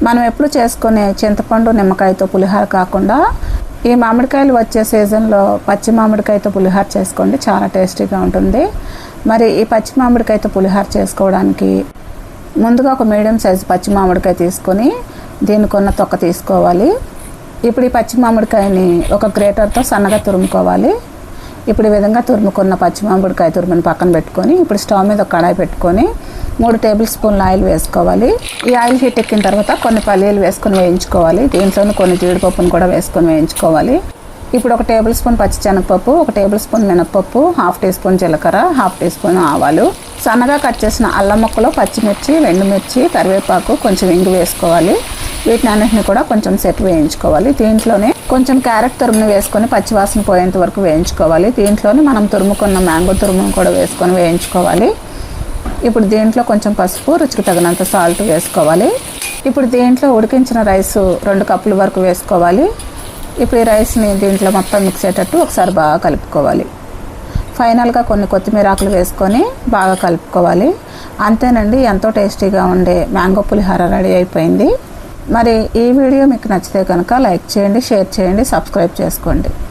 మనం ఎప్పుడు చేసుకునే చింతపండు నిమ్మకాయతో పులిహోర కాకుండా ఈ మామిడికాయలు వచ్చే సీజన్లో పచ్చి మామిడికాయతో పులిహోర చేసుకోండి, చాలా టేస్టీగా ఉంటుంది. మరి ఈ పచ్చి మామిడికాయతో పులిహోర చేసుకోవడానికి ముందుగా ఒక మీడియం సైజు పచ్చి మామిడికాయ తీసుకొని దీనికి ఉన్న తొక్క తీసుకోవాలి. ఇప్పుడు ఈ పచ్చి మామిడికాయని ఒక గ్రేటర్తో సన్నగా తురుముకోవాలి. ఇప్పుడు ఈ విధంగా తురుముకున్న పచ్చి మామిడికాయ తురుముని పక్కన పెట్టుకొని ఇప్పుడు స్టవ్ మీద ఒక కడాయి పెట్టుకొని 3 టేబుల్ స్పూన్ల ఆయిల్ వేసుకోవాలి. ఈ ఆయిల్ హీట్ ఎక్కిన తర్వాత కొన్ని పల్లీలు వేసుకొని వేయించుకోవాలి. దీంట్లోనే కొన్ని జీడిపప్పును కూడా వేసుకొని వేయించుకోవాలి. ఇప్పుడు 1 టేబుల్ స్పూన్ పచ్చిశనగపప్పు, 1 టేబుల్ స్పూన్ మినపప్పు, 1/2 టీ స్పూన్ జీలకర్ర, 1/2 టీ స్పూన్ ఆవాలు, సన్నగా కట్ చేసిన అల్లం ముక్కలు, పచ్చిమిర్చి, ఎండుమిర్చి, కరివేపాకు, కొంచెం ఇంగు వేసుకోవాలి. వీటిని అన్నింటినీ కూడా కొంచెం సేపు వేయించుకోవాలి. దీంట్లోనే కొంచెం క్యారెట్ తురుముని వేసుకొని పచ్చివాసన పోయేంత వరకు వేయించుకోవాలి. దీంట్లోనే మనం తురుముకున్న మ్యాంగో తురుమును కూడా వేసుకొని వేయించుకోవాలి. ఇప్పుడు దీంట్లో కొంచెం పసుపు, రుచికి తగినంత సాల్ట్ వేసుకోవాలి. ఇప్పుడు దీంట్లో ఉడికించిన రైస్ 2 కప్పుల వరకు వేసుకోవాలి. ఇప్పుడు ఈ రైస్ని దీంట్లో మొత్తం మిక్స్ అయ్యేటట్టు ఒకసారి బాగా కలుపుకోవాలి. ఫైనల్గా కొన్ని కొత్తిమీర ఆకులు వేసుకొని బాగా కలుపుకోవాలి. అంతేనండి, ఎంతో టేస్టీగా ఉండే మ్యాంగో పులిహోర రెడీ అయిపోయింది. మరి ఈ వీడియో మీకు నచ్చితే కనుక లైక్ చేయండి, షేర్ చేయండి, సబ్స్క్రైబ్ చేసుకోండి.